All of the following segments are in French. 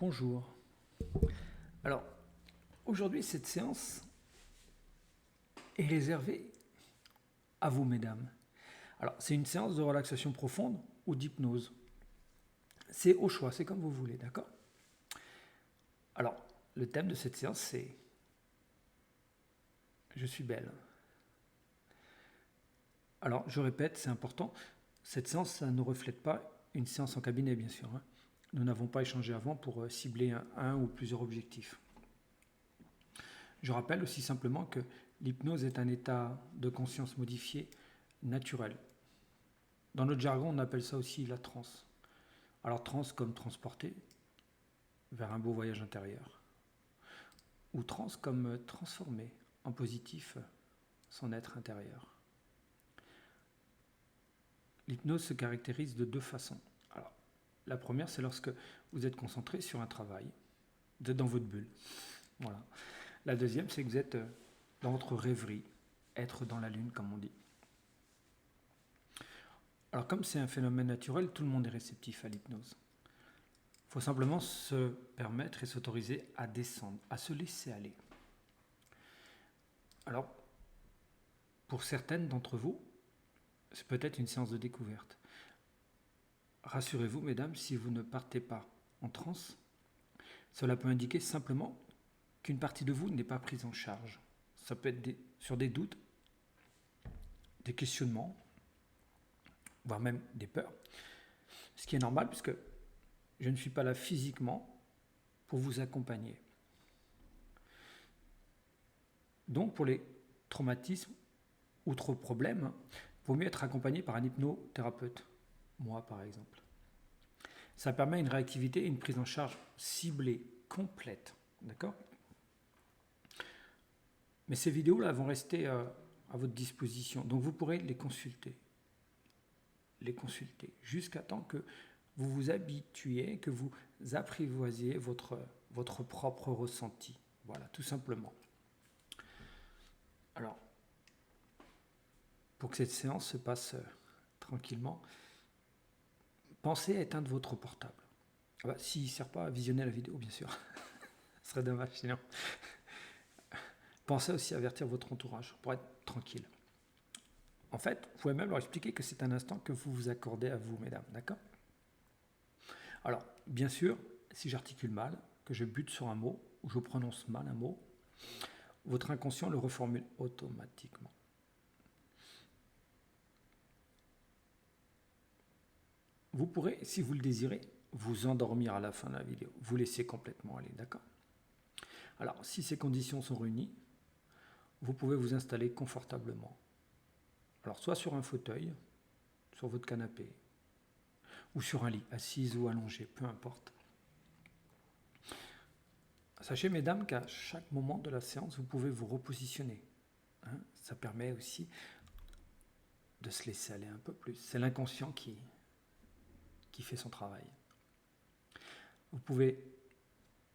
Bonjour. Alors, aujourd'hui, cette séance est réservée à vous, mesdames. Alors, c'est une séance de relaxation profonde ou d'hypnose. C'est au choix, c'est comme vous voulez, d'accord? Alors, le thème de cette séance, c'est Je suis belle. Alors, je répète, c'est important. Cette séance, ça ne reflète pas une séance en cabinet, bien sûr. Nous n'avons pas échangé avant pour cibler un ou plusieurs objectifs. Je rappelle aussi simplement que l'hypnose est un état de conscience modifié naturel. Dans notre jargon, on appelle ça aussi la transe. Alors transe comme transporter vers un beau voyage intérieur. Ou transe comme transformer en positif son être intérieur. L'hypnose se caractérise de deux façons. Alors, la première, c'est lorsque vous êtes concentré sur un travail, vous êtes dans votre bulle. Voilà. La deuxième, c'est que vous êtes dans votre rêverie, être dans la lune, comme on dit. Alors, comme c'est un phénomène naturel, tout le monde est réceptif à l'hypnose. Il faut simplement se permettre et s'autoriser à descendre, à se laisser aller. Alors, pour certaines d'entre vous, c'est peut-être une séance de découverte. Rassurez-vous, mesdames, si vous ne partez pas en transe, cela peut indiquer simplement qu'une partie de vous n'est pas prise en charge. Ça peut être sur des doutes, des questionnements, voire même des peurs. Ce qui est normal puisque je ne suis pas là physiquement pour vous accompagner. Donc pour les traumatismes ou autres problèmes, il vaut mieux être accompagné par un hypnothérapeute. Moi par exemple. Ça permet une réactivité et une prise en charge ciblée, complète. D'accord ? Mais ces vidéos-là vont rester à votre disposition. Donc vous pourrez les consulter. Jusqu'à temps que vous vous habituez, que vous apprivoisiez votre propre ressenti. Voilà, tout simplement. Alors, pour que cette séance se passe tranquillement, pensez à éteindre votre portable. Ah bah, s'il ne sert pas à visionner la vidéo, bien sûr. Ce serait dommage sinon. Pensez aussi à avertir votre entourage pour être tranquille. En fait, vous pouvez même leur expliquer que c'est un instant que vous vous accordez à vous, mesdames, d'accord ? Alors, bien sûr, si j'articule mal, que je bute sur un mot, ou je prononce mal un mot, votre inconscient le reformule automatiquement. Vous pourrez, si vous le désirez, vous endormir à la fin de la vidéo, vous laisser complètement aller, d'accord ? Alors, si ces conditions sont réunies, vous pouvez vous installer confortablement. Alors, soit sur un fauteuil, sur votre canapé, ou sur un lit, assise ou allongée, peu importe. Sachez, mesdames, qu'à chaque moment de la séance, vous pouvez vous repositionner. Ça permet aussi de se laisser aller un peu plus. C'est l'inconscient qui fait son travail. Vous pouvez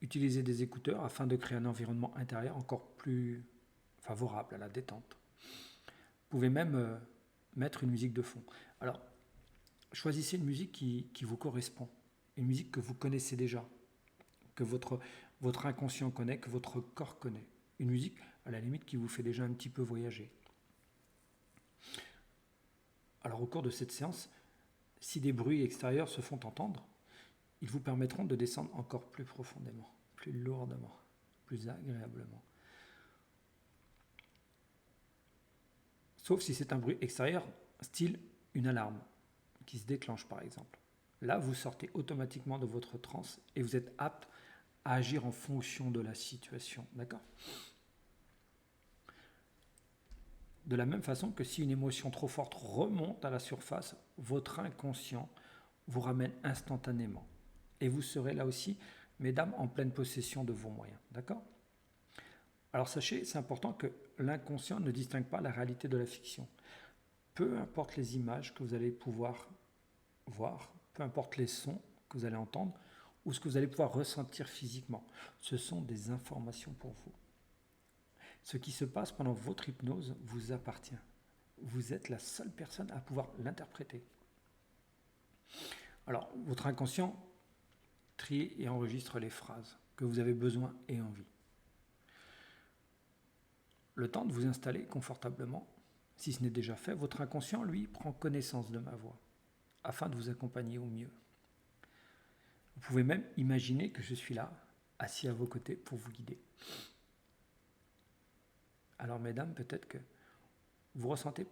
utiliser des écouteurs afin de créer un environnement intérieur encore plus favorable à la détente. Vous pouvez même mettre une musique de fond. Alors, choisissez une musique qui vous correspond, une musique que vous connaissez déjà, que votre inconscient connaît, que votre corps connaît. Une musique, à la limite, qui vous fait déjà un petit peu voyager. Alors, au cours de cette séance, si des bruits extérieurs se font entendre, ils vous permettront de descendre encore plus profondément, plus lourdement, plus agréablement. Sauf si c'est un bruit extérieur, style une alarme qui se déclenche par exemple. Là, vous sortez automatiquement de votre transe et vous êtes apte à agir en fonction de la situation. D'accord ? De la même façon que si une émotion trop forte remonte à la surface, votre inconscient vous ramène instantanément. Et vous serez là aussi, mesdames, en pleine possession de vos moyens. D'accord ? Alors sachez, c'est important que l'inconscient ne distingue pas la réalité de la fiction. Peu importe les images que vous allez pouvoir voir, peu importe les sons que vous allez entendre ou ce que vous allez pouvoir ressentir physiquement, ce sont des informations pour vous. Ce qui se passe pendant votre hypnose vous appartient. Vous êtes la seule personne à pouvoir l'interpréter. Alors, votre inconscient trie et enregistre les phrases que vous avez besoin et envie. Le temps de vous installer confortablement, si ce n'est déjà fait, votre inconscient, lui, prend connaissance de ma voix, afin de vous accompagner au mieux. Vous pouvez même imaginer que je suis là, assis à vos côtés pour vous guider. Alors mesdames, peut-être que vous ressentez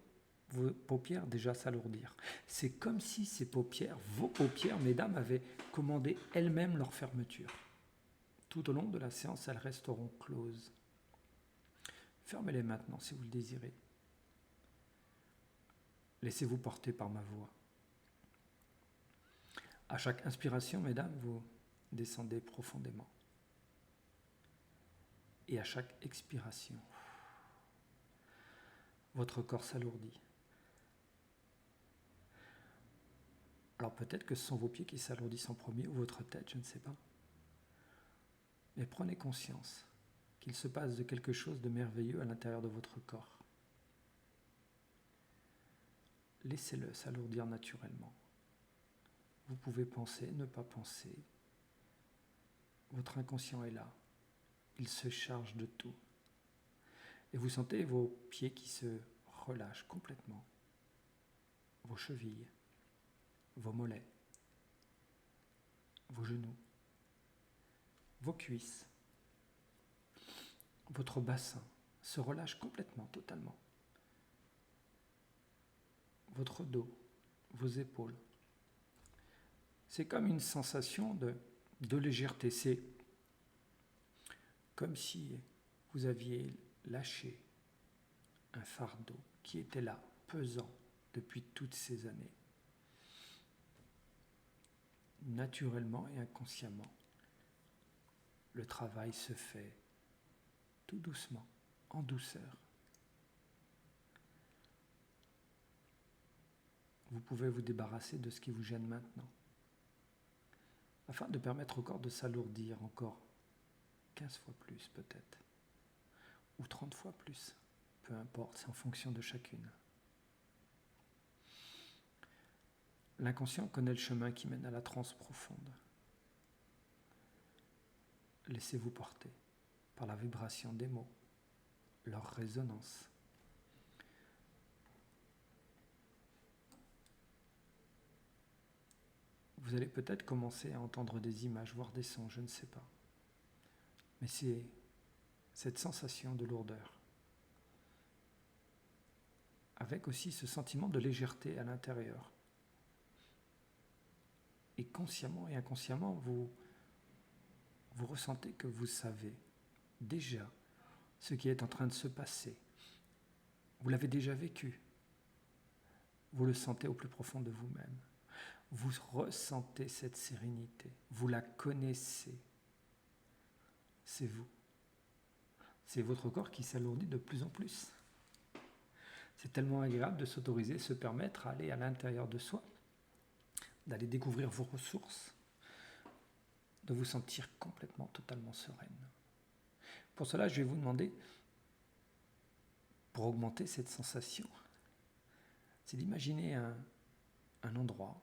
vos paupières déjà s'alourdir. C'est comme si ces paupières, vos paupières, mesdames, avaient commandé elles-mêmes leur fermeture. Tout au long de la séance, elles resteront closes. Fermez-les maintenant si vous le désirez. Laissez-vous porter par ma voix. À chaque inspiration, mesdames, vous descendez profondément. Et à chaque expiration, votre corps s'alourdit. Alors peut-être que ce sont vos pieds qui s'alourdissent en premier ou votre tête, je ne sais pas. Mais prenez conscience qu'il se passe de quelque chose de merveilleux à l'intérieur de votre corps. Laissez-le s'alourdir naturellement. Vous pouvez penser, ne pas penser. Votre inconscient est là. Il se charge de tout. Et vous sentez vos pieds qui se relâchent complètement. Vos chevilles, vos mollets, vos genoux, vos cuisses, votre bassin se relâche complètement, totalement. Votre dos, vos épaules. C'est comme une sensation de légèreté. C'est comme si vous aviez lâché un fardeau qui était là, pesant depuis toutes ces années. Naturellement et inconsciemment, le travail se fait tout doucement, en douceur. Vous pouvez vous débarrasser de ce qui vous gêne maintenant, afin de permettre au corps de s'alourdir encore 15 fois plus peut-être, ou 30 fois plus, peu importe, c'est en fonction de chacune. L'inconscient connaît le chemin qui mène à la transe profonde. Laissez-vous porter par la vibration des mots, leur résonance. Vous allez peut-être commencer à entendre des images, voire des sons, je ne sais pas. Mais c'est cette sensation de lourdeur, avec aussi ce sentiment de légèreté à l'intérieur. Et consciemment et inconsciemment, vous ressentez que vous savez déjà ce qui est en train de se passer. Vous l'avez déjà vécu. Vous le sentez au plus profond de vous-même. Vous ressentez cette sérénité. Vous la connaissez. C'est vous. C'est votre corps qui s'alourdit de plus en plus. C'est tellement agréable de s'autoriser, se permettre à aller à l'intérieur de soi, d'aller découvrir vos ressources, de vous sentir complètement, totalement sereine. Pour cela, je vais vous demander, pour augmenter cette sensation, c'est d'imaginer un endroit.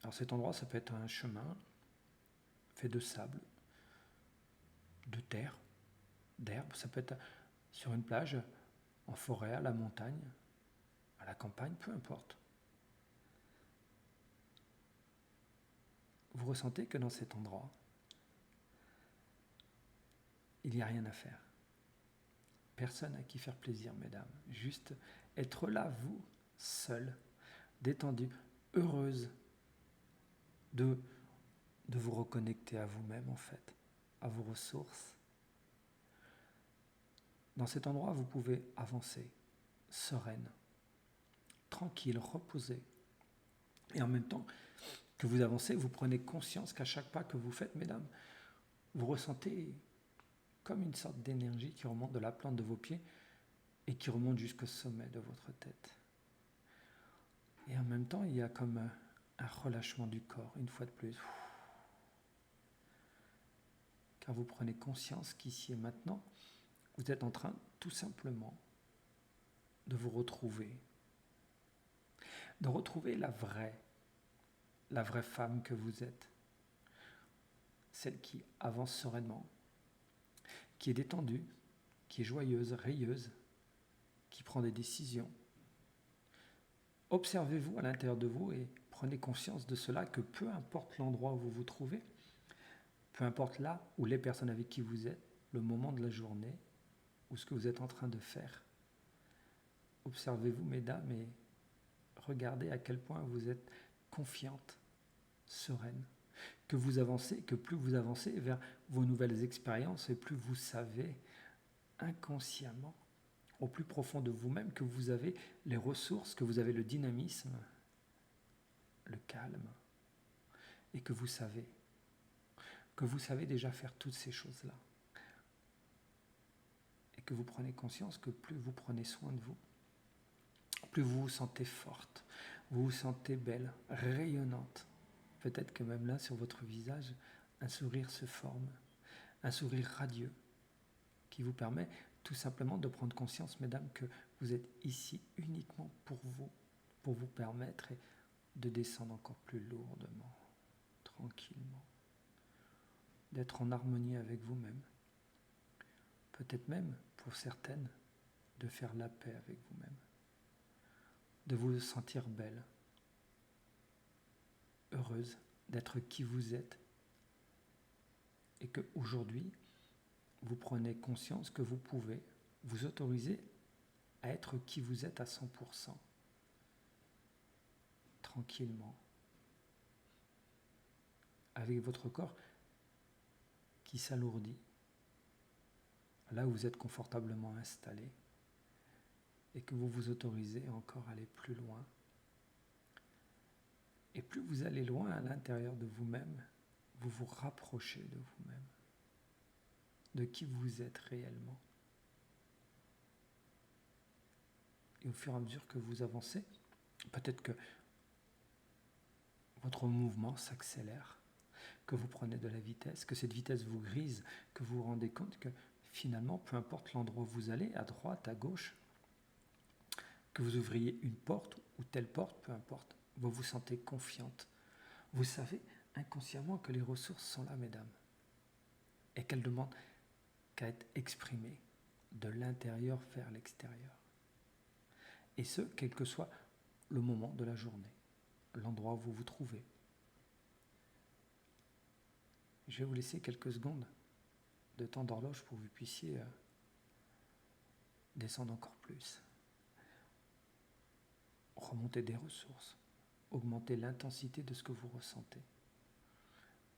Alors cet endroit, ça peut être un chemin fait de sable, de terre, d'herbe. Ça peut être sur une plage, en forêt, à la montagne, à la campagne, peu importe. Vous ressentez que dans cet endroit, il n'y a rien à faire. Personne à qui faire plaisir, mesdames. Juste être là, vous, seule, détendue, heureuse de vous reconnecter à vous-même, en fait, à vos ressources. Dans cet endroit, vous pouvez avancer, sereine, tranquille, reposée. Et en même temps que vous avancez, vous prenez conscience qu'à chaque pas que vous faites, mesdames, vous ressentez comme une sorte d'énergie qui remonte de la plante de vos pieds et qui remonte jusqu'au sommet de votre tête. Et en même temps, il y a comme un relâchement du corps, une fois de plus. Car vous prenez conscience qu'ici et maintenant, vous êtes en train tout simplement de vous retrouver. De retrouver la vraie femme que vous êtes. celle qui avance sereinement, qui est détendue, qui est joyeuse, rayeuse, qui prend des décisions. Observez-vous à l'intérieur de vous et prenez conscience de cela, que peu importe l'endroit où vous vous trouvez, peu importe là où les personnes avec qui vous êtes, le moment de la journée, ou ce que vous êtes en train de faire. Observez-vous, mesdames, et regardez à quel point vous êtes confiante, sereine, que vous avancez, que plus vous avancez vers vos nouvelles expériences et plus vous savez inconsciemment, au plus profond de vous-même, que vous avez les ressources, que vous avez le dynamisme, le calme, et que vous savez déjà faire toutes ces choses-là. Et que vous prenez conscience que plus vous prenez soin de vous, plus vous vous sentez forte, vous vous sentez belle, rayonnante. Peut-être que même là, sur votre visage, un sourire se forme, un sourire radieux, qui vous permet tout simplement de prendre conscience, mesdames, que vous êtes ici uniquement pour vous permettre de descendre encore plus lourdement, tranquillement, d'être en harmonie avec vous-même. Peut-être même, pour certaines, de faire la paix avec vous-même, de vous sentir belle, heureuse d'être qui vous êtes, et qu'aujourd'hui, vous prenez conscience que vous pouvez vous autoriser à être qui vous êtes à 100%, tranquillement, avec votre corps qui s'alourdit, là où vous êtes confortablement installé, et que vous vous autorisez encore à aller plus loin. Et plus vous allez loin à l'intérieur de vous-même, vous vous rapprochez de vous-même, de qui vous êtes réellement. Et au fur et à mesure que vous avancez, peut-être que votre mouvement s'accélère, que vous prenez de la vitesse, que cette vitesse vous grise, que vous vous rendez compte que finalement, peu importe l'endroit où vous allez, à droite, à gauche, que vous ouvriez une porte ou telle porte, peu importe, vous vous sentez confiante. Vous savez inconsciemment que les ressources sont là, mesdames, et qu'elles demandent qu'à être exprimées de l'intérieur vers l'extérieur. Et ce, quel que soit le moment de la journée, l'endroit où vous vous trouvez. Je vais vous laisser quelques secondes de temps d'horloge pour que vous puissiez descendre encore plus, remonter des ressources, augmenter l'intensité de ce que vous ressentez.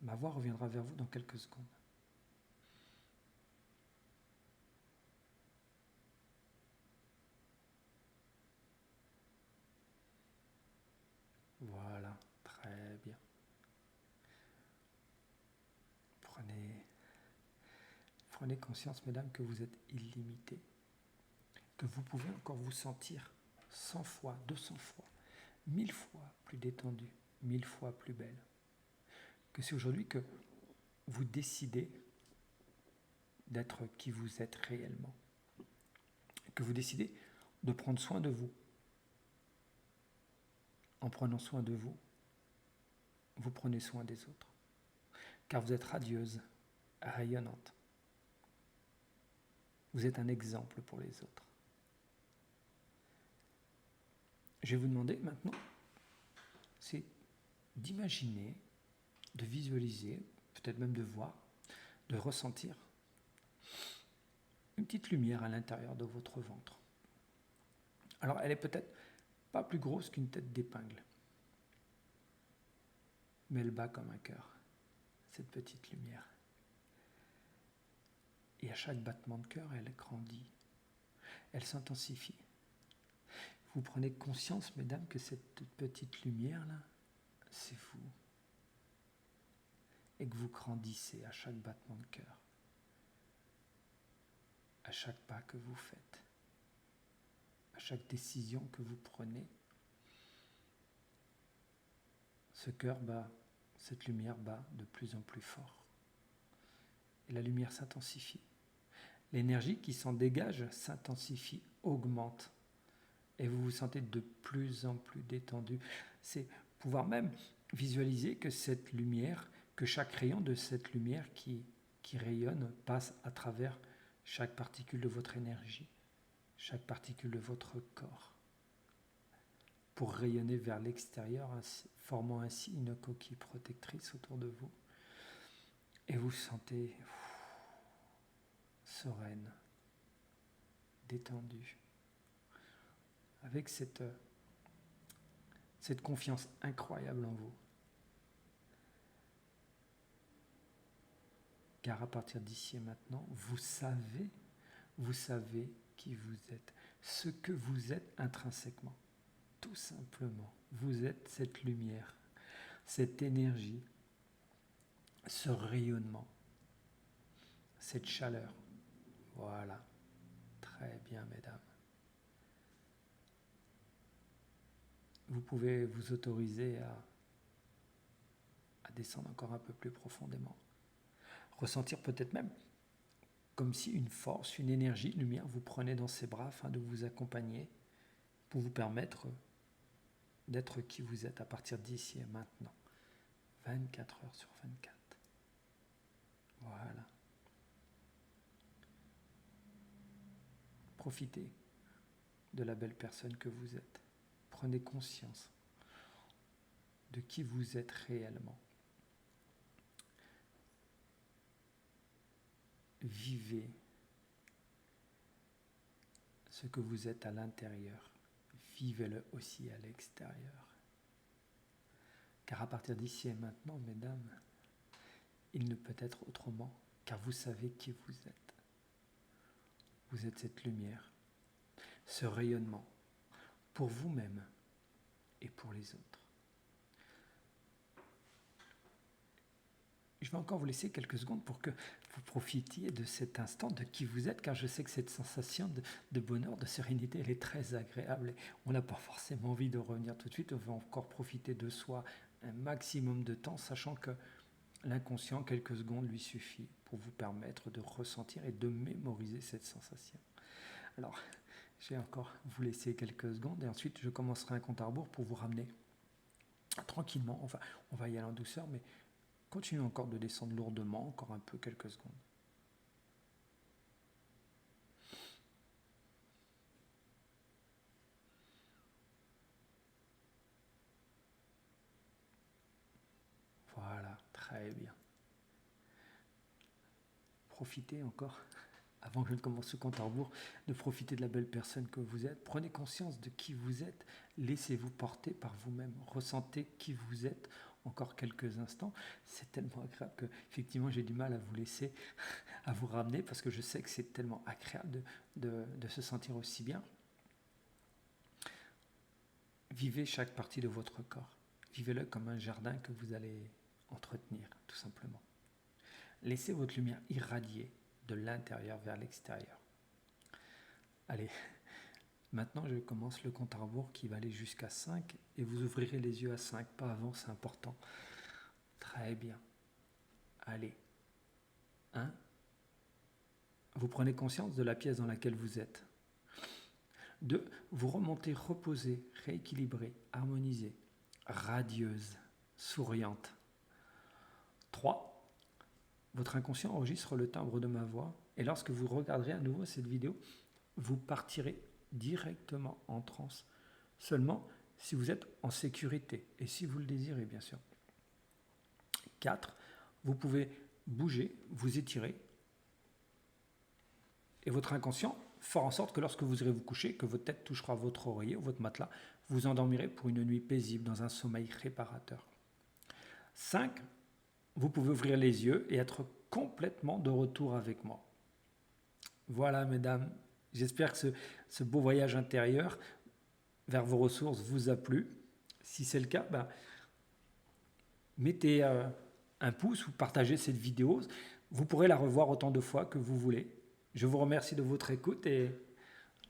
Ma voix reviendra vers vous dans quelques secondes. Voilà, très bien. Prenez conscience, mesdames, que vous êtes illimitées, que vous pouvez encore vous sentir 100 fois, 200 fois, 1000 fois plus détendue, 1000 fois plus belle. Que c'est aujourd'hui que vous décidez d'être qui vous êtes réellement. Que vous décidez de prendre soin de vous. En prenant soin de vous, vous prenez soin des autres. Car vous êtes radieuse, rayonnante. Vous êtes un exemple pour les autres. Je vais vous demander maintenant, c'est d'imaginer, de visualiser, peut-être même de voir, de ressentir une petite lumière à l'intérieur de votre ventre. Alors, elle est peut-être pas plus grosse qu'une tête d'épingle, mais elle bat comme un cœur, cette petite lumière. Et à chaque battement de cœur, elle grandit, elle s'intensifie. Vous prenez conscience, mesdames, que cette petite lumière-là, c'est vous. Et que vous grandissez à chaque battement de cœur, à chaque pas que vous faites, à chaque décision que vous prenez. Ce cœur bat, cette lumière bat de plus en plus fort. Et la lumière s'intensifie. L'énergie qui s'en dégage s'intensifie, augmente. Et vous vous sentez de plus en plus détendu. C'est pouvoir même visualiser que cette lumière que chaque rayon de cette lumière qui rayonne passe à travers chaque particule de votre énergie, chaque particule de votre corps, pour rayonner vers l'extérieur, formant ainsi une coquille protectrice autour de vous. Et vous sentez sereine, détendue, avec cette confiance incroyable en vous. Car à partir d'ici et maintenant, vous savez qui vous êtes, ce que vous êtes intrinsèquement. Tout simplement, vous êtes cette lumière, cette énergie, ce rayonnement, cette chaleur. Voilà, très bien mesdames. Vous pouvez vous autoriser à descendre encore un peu plus profondément. Ressentir peut-être même comme si une force, une énergie, une lumière vous prenait dans ses bras afin de vous accompagner pour vous permettre d'être qui vous êtes à partir d'ici et maintenant. 24 heures sur 24. Voilà. Profitez de la belle personne que vous êtes. Prenez conscience de qui vous êtes réellement. Vivez ce que vous êtes à l'intérieur. Vivez-le aussi à l'extérieur. Car à partir d'ici et maintenant, mesdames, il ne peut être autrement, car vous savez qui vous êtes. Vous êtes cette lumière, ce rayonnement, pour vous-même et pour les autres. Je vais encore vous laisser quelques secondes pour que vous profitiez de cet instant de qui vous êtes, car je sais que cette sensation de bonheur, de sérénité, elle est très agréable. Et on n'a pas forcément envie de revenir tout de suite, on va encore profiter de soi un maximum de temps, sachant que l'inconscient, quelques secondes lui suffit pour vous permettre de ressentir et de mémoriser cette sensation. Alors, je vais encore vous laisser quelques secondes et ensuite je commencerai un compte à rebours pour vous ramener tranquillement. Enfin, on va y aller en douceur, mais continuez encore de descendre lourdement, encore un peu, quelques secondes. Voilà, très bien. Profitez encore, avant que je ne commence ce compte à rebours, de profiter de la belle personne que vous êtes. Prenez conscience de qui vous êtes. Laissez-vous porter par vous-même. Ressentez qui vous êtes encore quelques instants. C'est tellement agréable que, effectivement, j'ai du mal à vous laisser, à vous ramener, parce que je sais que c'est tellement agréable de se sentir aussi bien. Vivez chaque partie de votre corps. Vivez-le comme un jardin que vous allez entretenir, tout simplement. Laissez votre lumière irradier de l'intérieur vers l'extérieur. Allez, maintenant je commence le compte à rebours qui va aller jusqu'à 5 et vous ouvrirez les yeux à 5, pas avant, c'est important. Très bien. Allez. 1. Vous prenez conscience de la pièce dans laquelle vous êtes. 2. Vous remontez reposée, rééquilibrée, harmonisée, radieuse, souriante. 3. Votre inconscient enregistre le timbre de ma voix et lorsque vous regarderez à nouveau cette vidéo, vous partirez directement en transe, seulement si vous êtes en sécurité et si vous le désirez bien sûr. 4. Vous pouvez bouger, vous étirer et votre inconscient fera en sorte que lorsque vous irez vous coucher, que votre tête touchera votre oreiller ou votre matelas, vous endormirez pour une nuit paisible dans un sommeil réparateur. 5. Vous pouvez ouvrir les yeux et être complètement de retour avec moi. Voilà, mesdames, j'espère que ce beau voyage intérieur vers vos ressources vous a plu. Si c'est le cas, mettez un pouce ou partagez cette vidéo. Vous pourrez la revoir autant de fois que vous voulez. Je vous remercie de votre écoute et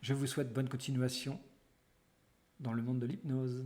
je vous souhaite bonne continuation dans le monde de l'hypnose.